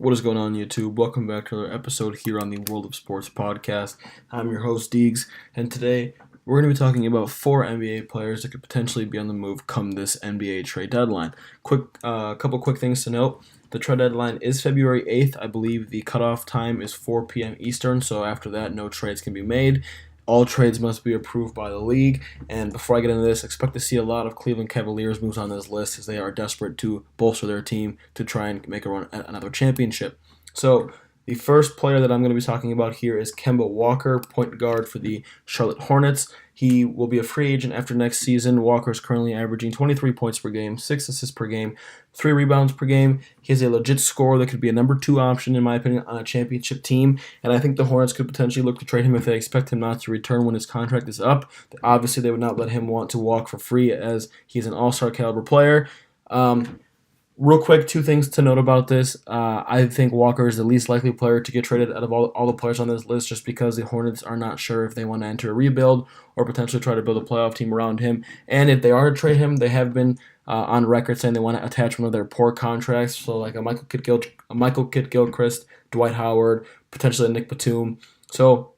What is going on, YouTube? Welcome back to another episode here on the World of Sports podcast. I'm your host, Deegs, and today we're going to be talking about four NBA players that could potentially be on the move come this NBA trade deadline. Couple quick things to note. The trade deadline is February 8th. I believe the cutoff time is 4 p.m. Eastern, so after that, no trades can be made. All trades must be approved by the league. And before I get into this, expect to see a lot of Cleveland Cavaliers moves on this list as they are desperate to bolster their team to try and make a run at another championship. So the first player that I'm going to be talking about here is Kemba Walker, point guard for the Charlotte Hornets. He will be a free agent after next season. Walker is currently averaging 23 points per game, 6 assists per game, 3 rebounds per game. He is a legit scorer that could be a number 2 option, in my opinion, on a championship team. And I think the Hornets could potentially look to trade him if they expect him not to return when his contract is up. Obviously, they would not let him want to walk for free as he's an all-star caliber player. Real quick, two things to note about this. I think Walker is the least likely player to get traded out of all the players on this list just because the Hornets are not sure if they want to enter a rebuild or potentially try to build a playoff team around him. And if they are to trade him, they have been on record saying they want to attach one of their poor contracts, so like a Michael Kidd-Gilchrist, Dwight Howard, potentially a Nick Batum. So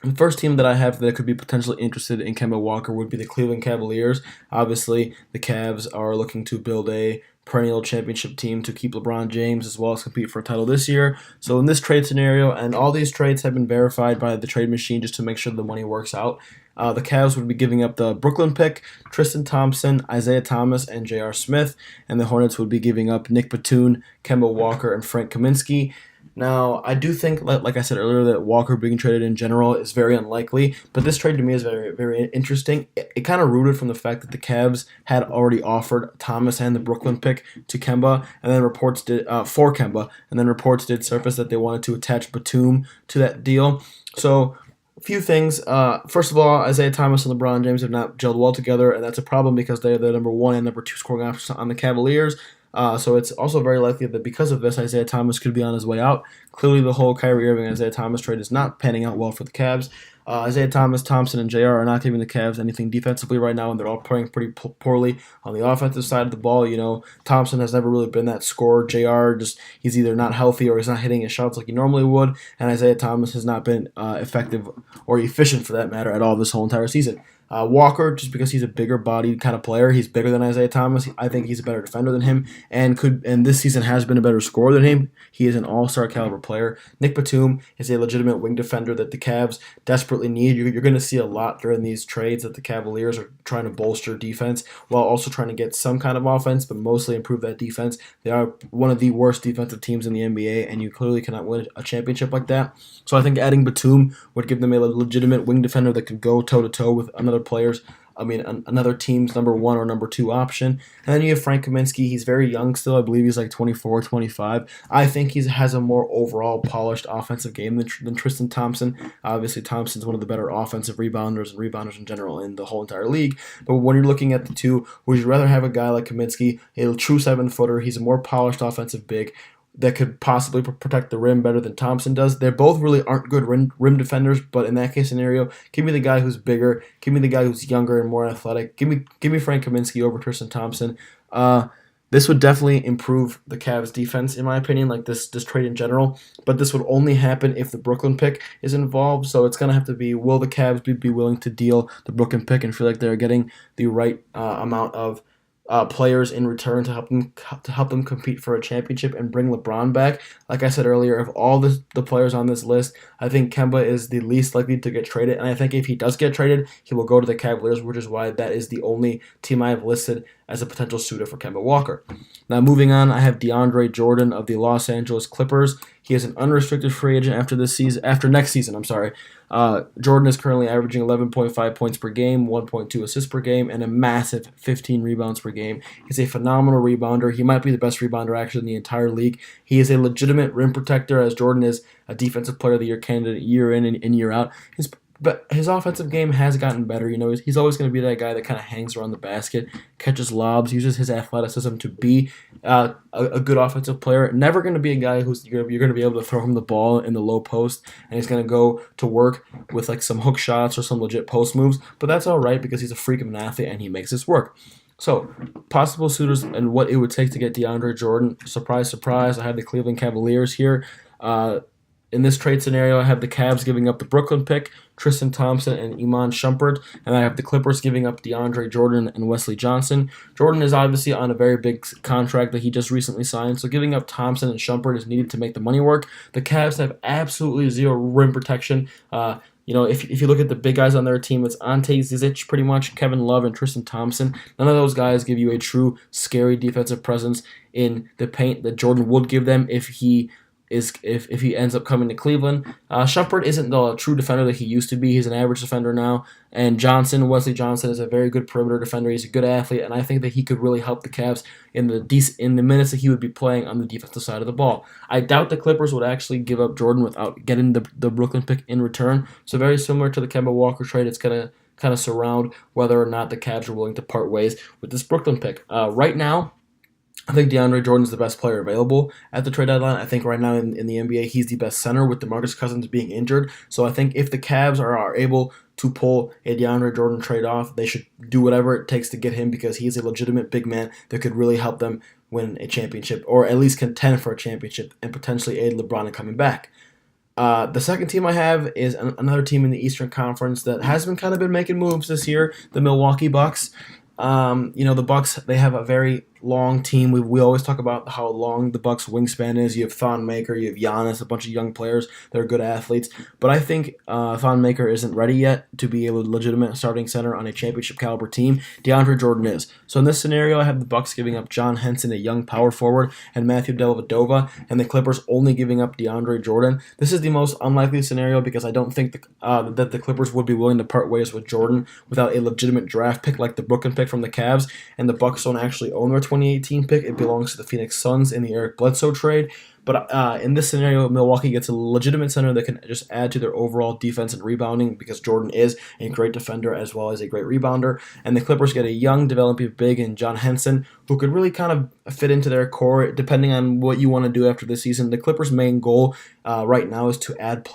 the first team that I have that could be potentially interested in Kemba Walker would be the Cleveland Cavaliers. Obviously, the Cavs are looking to build a perennial championship team to keep LeBron James as well as compete for a title this year. So in this trade scenario, and all these trades have been verified by the trade machine just to make sure the money works out, the Cavs would be giving up the Brooklyn pick, Tristan Thompson, Isaiah Thomas, and J.R. Smith, and the Hornets would be giving up Nick Batum, Kemba Walker, and Frank Kaminsky. Now, I do think, like I said earlier, that Walker being traded in general is very unlikely, but this trade to me is very, very interesting. It kind of rooted from the fact that the Cavs had already offered Thomas and the Brooklyn pick to Kemba, and then reports did for Kemba, and then reports did surface that they wanted to attach Batum to that deal. So, a few things. First of all, Isaiah Thomas and LeBron James have not gelled well together, and that's a problem because they're the number 1 and number 2 scoring options on the Cavaliers. So it's also very likely that because of this, Isaiah Thomas could be on his way out. Clearly, the whole Kyrie Irving Isaiah Thomas trade is not panning out well for the Cavs. Isaiah Thomas, Thompson, and JR are not giving the Cavs anything defensively right now, and they're all playing pretty poorly on the offensive side of the ball. You know, Thompson has never really been that scorer. JR he's either not healthy or he's not hitting his shots like he normally would, and Isaiah Thomas has not been effective or efficient for that matter at all this whole entire season. Walker, just because he's a bigger bodied kind of player, he's bigger than Isaiah Thomas. I think he's a better defender than him, and this season has been a better scorer than him. He is an all-star caliber player. Nick Batum is a legitimate wing defender that the Cavs desperately need. You're going to see a lot during these trades that the Cavaliers are trying to bolster defense while also trying to get some kind of offense, but mostly improve that defense. They are one of the worst defensive teams in the NBA, and you clearly cannot win a championship like that. So I think adding Batum would give them a legitimate wing defender that could go toe-to-toe with another team's number 1 or number 2 option. And then you have Frank Kaminsky. He's very young still. I believe he's like 24, 25. I think he has a more overall polished offensive game than Tristan Thompson. Obviously, Thompson's one of the better offensive rebounders and rebounders in general in the whole entire league. But when you're looking at the two, would you rather have a guy like Kaminsky, a true 7-footer? He's a more polished offensive big that could possibly protect the rim better than Thompson does. They both really aren't good rim defenders, but in that case scenario, give me the guy who's bigger, give me the guy who's younger and more athletic. Give me Frank Kaminsky over Tristan Thompson. This would definitely improve the Cavs' defense, in my opinion, like this trade in general. But this would only happen if the Brooklyn pick is involved. So it's going to have to be, will the Cavs be willing to deal the Brooklyn pick and feel like they're getting the right amount of players in return to help them compete for a championship and bring LeBron back. Like I said earlier, of all the players on this list, I think Kemba is the least likely to get traded. And I think if he does get traded, he will go to the Cavaliers, which is why that is the only team I have listed as a potential suitor for Kemba Walker. Now moving on, I have DeAndre Jordan of the Los Angeles Clippers. He is an unrestricted free agent after next season. Jordan is currently averaging 11.5 points per game, 1.2 assists per game, and a massive 15 rebounds per game. He's a phenomenal rebounder. He might be the best rebounder actually in the entire league. He is a legitimate rim protector, as Jordan is a defensive player of the year candidate year in and year out. But his offensive game has gotten better. You know, he's always going to be that guy that kind of hangs around the basket, catches lobs, uses his athleticism to be a good offensive player. Never going to be a guy who's you're going to be able to throw him the ball in the low post, and he's going to go to work with like some hook shots or some legit post moves. But that's all right because he's a freak of an athlete and he makes this work. So, possible suitors and what it would take to get DeAndre Jordan. Surprise, surprise. I have the Cleveland Cavaliers here. Uh, in this trade scenario, I have the Cavs giving up the Brooklyn pick, Tristan Thompson and Iman Shumpert, and I have the Clippers giving up DeAndre Jordan and Wesley Johnson. Jordan is obviously on a very big contract that he just recently signed, so giving up Thompson and Shumpert is needed to make the money work. The Cavs have absolutely zero rim protection. If you look at the big guys on their team, it's Ante Zizic pretty much, Kevin Love, and Tristan Thompson. None of those guys give you a true scary defensive presence in the paint that Jordan would give them if he ends up coming to Cleveland. Shumpert isn't the true defender that he used to be. He's an average defender now. And Wesley Johnson, is a very good perimeter defender. He's a good athlete, and I think that he could really help the Cavs in the minutes that he would be playing on the defensive side of the ball. I doubt the Clippers would actually give up Jordan without getting the Brooklyn pick in return. So very similar to the Kemba Walker trade, it's gonna kind of surround whether or not the Cavs are willing to part ways with this Brooklyn pick. Right now, I think DeAndre Jordan is the best player available at the trade deadline. I think right now in the NBA, he's the best center with DeMarcus Cousins being injured. So I think if the Cavs are able to pull a DeAndre Jordan trade off, they should do whatever it takes to get him because he's a legitimate big man that could really help them win a championship or at least contend for a championship and potentially aid LeBron in coming back. The second team I have is another team in the Eastern Conference that has been making moves this year, the Milwaukee Bucks. The Bucks, they have a very long team. We always talk about how long the Bucks wingspan is. You have Thon Maker, you have Giannis, a bunch of young players that are good athletes. But I think Thon Maker isn't ready yet to be a legitimate starting center on a championship caliber team. DeAndre Jordan is. So in this scenario, I have the Bucks giving up John Henson, a young power forward, and Matthew Dellavedova, and the Clippers only giving up DeAndre Jordan. This is the most unlikely scenario because I don't think that the Clippers would be willing to part ways with Jordan without a legitimate draft pick like the Brooklyn pick from the Cavs, and the Bucks don't actually own their 2018 pick. It belongs to the Phoenix Suns in the Eric Bledsoe trade. But in this scenario, Milwaukee gets a legitimate center that can just add to their overall defense and rebounding because Jordan is a great defender as well as a great rebounder. And the Clippers get a young developing big in John Henson who could really kind of fit into their core depending on what you want to do after this season. The Clippers' main goal right now is to add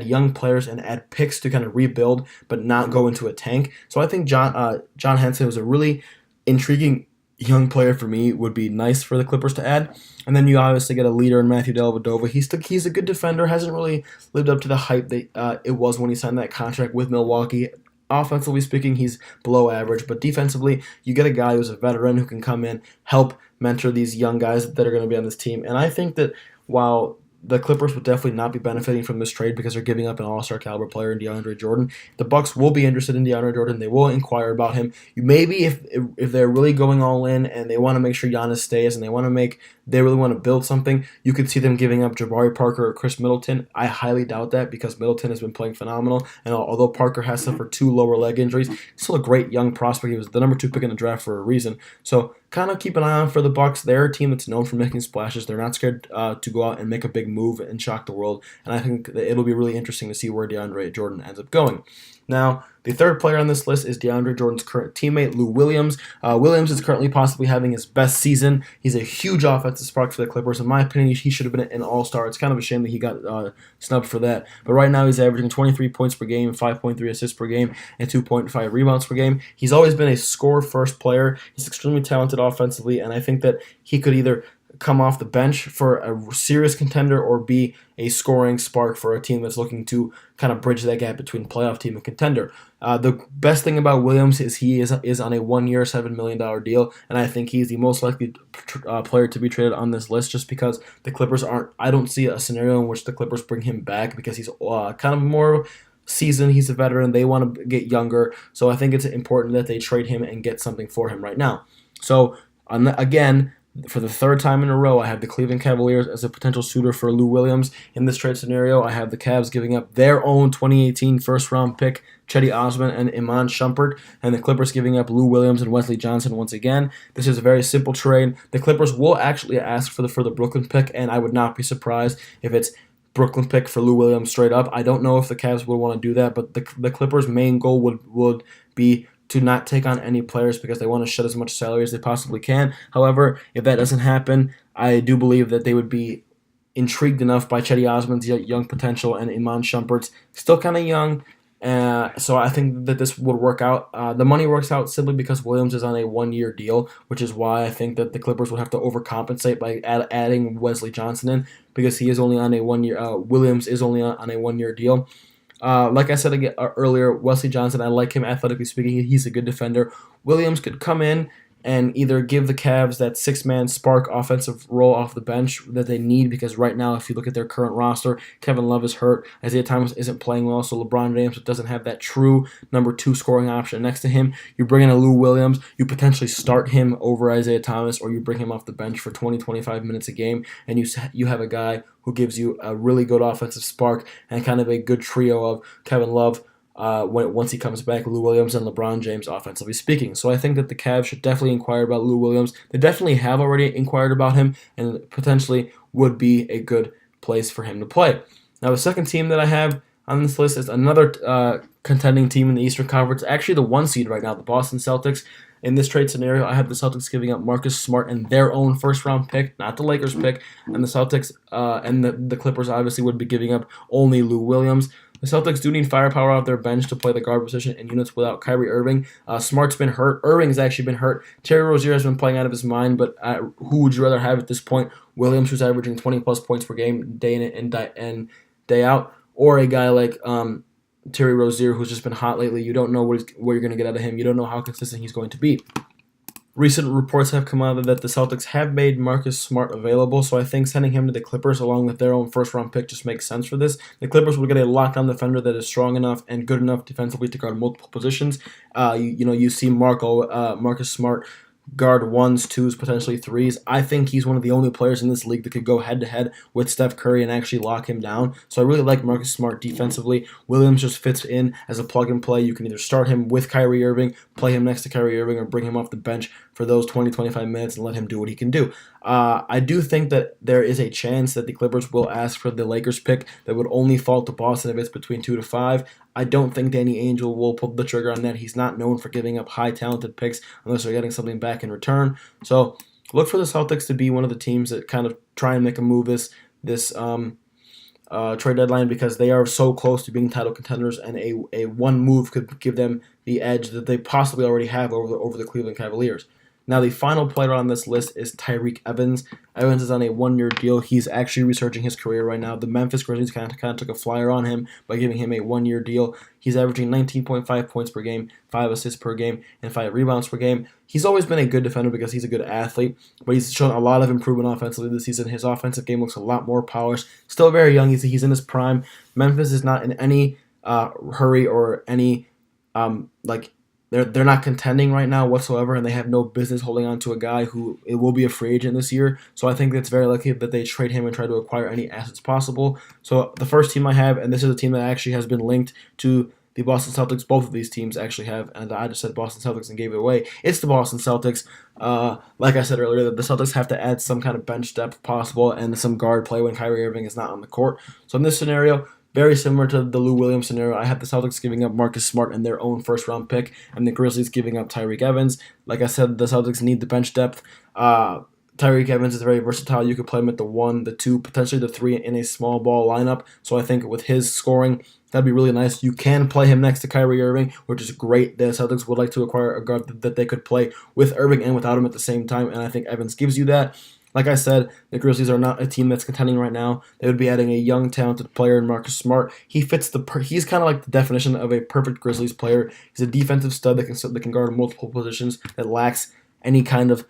young players and add picks to kind of rebuild but not go into a tank. So I think John Henson was a really intriguing young player for me, would be nice for the Clippers to add. And then you obviously get a leader in Matthew Dellavedova. He's a good defender, hasn't really lived up to the hype that it was when he signed that contract with Milwaukee. Offensively speaking, he's below average, but defensively, you get a guy who's a veteran who can come in, help mentor these young guys that are going to be on this team. And I think that while the Clippers would definitely not be benefiting from this trade because they're giving up an all-star caliber player in DeAndre Jordan, the Bucks will be interested in DeAndre Jordan. They will inquire about him. Maybe if they're really going all in and they want to make sure Giannis stays and they really want to build something, you could see them giving up Jabari Parker or Chris Middleton. I highly doubt that because Middleton has been playing phenomenal, and although Parker has suffered 2 lower leg injuries, he's still a great young prospect. He was the number 2 pick in the draft for a reason. So kind of keep an eye on for the Bucks. They're a team that's known for making splashes. They're not scared to go out and make a big move and shock the world. And I think that it'll be really interesting to see where DeAndre Jordan ends up going. Now, the third player on this list is DeAndre Jordan's current teammate, Lou Williams. Williams is currently possibly having his best season. He's a huge offensive spark for the Clippers. In my opinion, he should have been an all-star. It's kind of a shame that he got snubbed for that. But right now, he's averaging 23 points per game, 5.3 assists per game, and 2.5 rebounds per game. He's always been a score-first player. He's extremely talented offensively, and I think that he could either come off the bench for a serious contender or be a scoring spark for a team that's looking to kind of bridge that gap between playoff team and contender. The best thing about Williams is he is on a 1-year, $7 million deal, and I think he's the most likely player to be traded on this list just because the Clippers aren't. I don't see a scenario in which the Clippers bring him back because he's kind of more seasoned. He's a veteran. They want to get younger, so I think it's important that they trade him and get something for him right now. So again, for the third time in a row, I have the Cleveland Cavaliers as a potential suitor for Lou Williams. In this trade scenario, I have the Cavs giving up their own 2018 first-round pick, Cedi Osman and Iman Shumpert, and the Clippers giving up Lou Williams and Wesley Johnson once again. This is a very simple trade. The Clippers will actually ask for the Brooklyn pick, and I would not be surprised if it's Brooklyn pick for Lou Williams straight up. I don't know if the Cavs would want to do that, but the Clippers' main goal would be to not take on any players because they want to shed as much salary as they possibly can. However, if that doesn't happen, I do believe that they would be intrigued enough by Cedi Osman's young potential and Iman Shumpert's still kind of young, So I think that this would work out. The money works out simply because Williams is on a 1 year deal, which is why I think that the Clippers would have to overcompensate by adding Wesley Johnson in because he is only on a 1 year. Williams is only on a 1 year deal. Like I said earlier, Wesley Johnson, I like him athletically speaking. He's a good defender. Williams could come in and either give the Cavs that six-man spark offensive role off the bench that they need because right now, if you look at their current roster, Kevin Love is hurt. Isaiah Thomas isn't playing well, so LeBron James doesn't have that true number 2 scoring option next to him. You bring in a Lou Williams, you potentially start him over Isaiah Thomas, or you bring him off the bench for 20, 25 minutes a game, and you have a guy who gives you a really good offensive spark and kind of a good trio of Kevin Love, once he comes back, Lou Williams and LeBron James, offensively speaking. So I think that the Cavs should definitely inquire about Lou Williams. They definitely have already inquired about him and potentially would be a good place for him to play. Now, the second team that I have on this list is another contending team in the Eastern Conference, actually the 1 seed right now, the Boston Celtics. In this trade scenario, I have the Celtics giving up Marcus Smart and their own first-round pick, not the Lakers pick, and the Celtics and the Clippers obviously would be giving up only Lou Williams. The Celtics do need firepower off their bench to play the guard position in units without Kyrie Irving. Smart's been hurt. Irving's actually been hurt. Terry Rozier has been playing out of his mind, but who would you rather have at this point? Williams, who's averaging 20-plus points per game day in and day out, or a guy like Terry Rozier, who's just been hot lately. You don't know what you're going to get out of him. You don't know how consistent he's going to be. Recent reports have come out that the Celtics have made Marcus Smart available, so I think sending him to the Clippers along with their own first-round pick just makes sense for this. The Clippers will get a lockdown defender that is strong enough and good enough defensively to guard multiple positions. You see Marcus Smart guard ones, twos, potentially threes. I think he's one of the only players in this league that could go head-to-head with Steph Curry and actually lock him down. So I really like Marcus Smart defensively. Williams just fits in as a plug-and-play. You can either start him with Kyrie Irving, play him next to Kyrie Irving, or bring him off the bench for those 20-25 minutes and let him do what he can do. I do think that there is a chance that the Clippers will ask for the Lakers pick that would only fall to Boston if it's between 2 to 5. I don't think Danny Ainge will pull the trigger on that. He's not known for giving up high talented picks unless they're getting something back in return. So look for the Celtics to be one of the teams that kind of try and make a move this trade deadline because they are so close to being title contenders, and a one move could give them the edge that they possibly already have over the Cleveland Cavaliers. Now, the final player on this list is Tyreke Evans. Evans is on a 1-year deal. He's actually researching his career right now. The Memphis Grizzlies kind of took a flyer on him by giving him a 1-year deal. He's averaging 19.5 points per game, 5 assists per game, and 5 rebounds per game. He's always been a good defender because he's a good athlete, but he's shown a lot of improvement offensively this season. His offensive game looks a lot more polished. Still very young. He's in his prime. Memphis is not in any hurry or any They're not contending right now whatsoever, and they have no business holding on to a guy who it will be a free agent this year. So I think it's very likely that they trade him and try to acquire any assets possible. So the first team I have, and this is a team that actually has been linked to the Boston Celtics. Both of these teams actually have, and I just said Boston Celtics and gave it away. It's the Boston Celtics. Like I said earlier, the Celtics have to add some kind of bench depth possible and some guard play when Kyrie Irving is not on the court. So in this scenario, very similar to the Lou Williams scenario, I have the Celtics giving up Marcus Smart and their own first-round pick, and the Grizzlies giving up Tyreke Evans. Like I said, the Celtics need the bench depth. Tyreke Evans is very versatile. You could play him at the 1, the 2, potentially the 3 in a small ball lineup. So I think with his scoring, that'd be really nice. You can play him next to Kyrie Irving, which is great. The Celtics would like to acquire a guard that they could play with Irving and without him at the same time, and I think Evans gives you that. Like I said, the Grizzlies are not a team that's contending right now. They would be adding a young, talented player in Marcus Smart. He's kind of like the definition of a perfect Grizzlies player. He's a defensive stud that can guard multiple positions, that lacks any kind of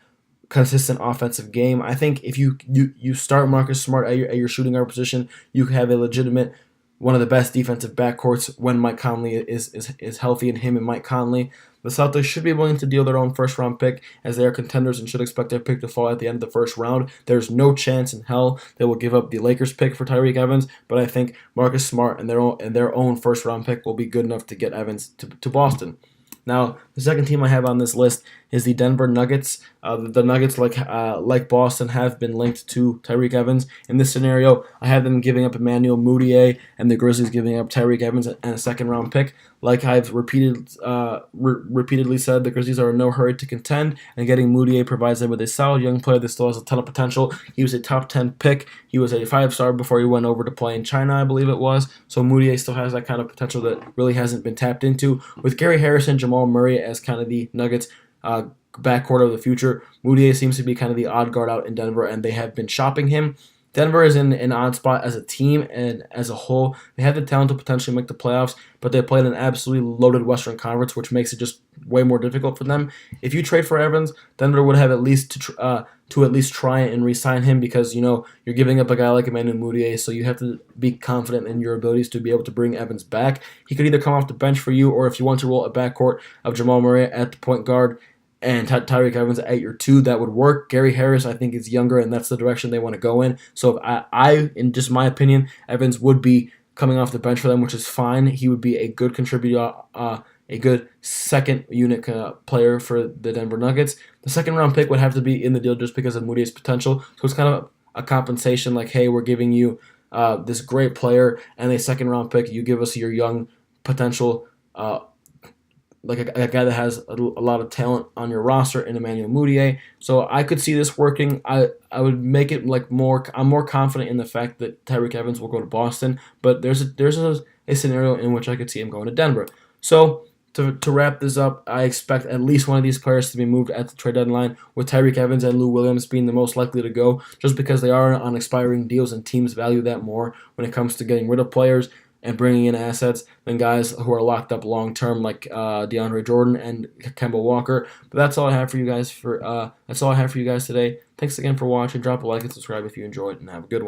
consistent offensive game. I think if you start Marcus Smart at your shooting guard position, you have a legitimate one of the best defensive backcourts when Mike Conley is healthy, and him and Mike Conley. The Celtics should be willing to deal their own first-round pick as they are contenders and should expect their pick to fall at the end of the first round. There's no chance in hell they will give up the Lakers pick for Tyreke Evans, but I think Marcus Smart and their own first-round pick will be good enough to get Evans to Boston. Now, The second team I have on this list is the Denver Nuggets. The Nuggets, like Boston, have been linked to Tyreek Evans. In this scenario, I have them giving up Emmanuel Mudiay and the Grizzlies giving up Tyreek Evans and a second-round pick. Like I've repeatedly said, the Grizzlies are in no hurry to contend, and getting Mudiay provides them with a solid young player that still has a ton of potential. He was a top 10 pick. He was a 5-star before he went over to play in China, I believe it was. So Mudiay still has that kind of potential that really hasn't been tapped into. With Gary Harris and Jamal Murray as kind of the Nuggets backcourt of the future, Mudiay seems to be kind of the odd guard out in Denver, and they have been shopping him. Denver is in an odd spot as a team and as a whole. They have the talent to potentially make the playoffs, but they played an absolutely loaded Western Conference, which makes it just way more difficult for them. If you trade for Evans, Denver would have at least to at least try and re-sign him, because you're giving up a guy like Emmanuel Mudiay, so you have to be confident in your abilities to be able to bring Evans back. He could either come off the bench for you, or if you want to roll a backcourt of Jamal Murray at the point guard and Tyreek Evans at your 2, that would work. Gary Harris, I think, is younger, and that's the direction they want to go in. So I, in just my opinion, Evans would be coming off the bench for them, which is fine. He would be a good contributor, a good second unit player for the Denver Nuggets. The second round pick would have to be in the deal just because of Moody's potential. So it's kind of a compensation, like, hey, we're giving you this great player and a second round pick. You give us your young potential like a guy that has a lot of talent on your roster in Emmanuel Mudiay. So I could see this working. I would make it I'm more confident in the fact that Tyreek Evans will go to Boston, but there's a scenario in which I could see him going to Denver. So to wrap this up, I expect at least one of these players to be moved at the trade deadline, with Tyreek Evans and Lou Williams being the most likely to go, just because they are on expiring deals and teams value that more when it comes to getting rid of players and bringing in assets than guys who are locked up long term, like DeAndre Jordan and Kemba Walker. But that's all I have for you guys today. Thanks again for watching. Drop a like and subscribe if you enjoyed, and have a good one.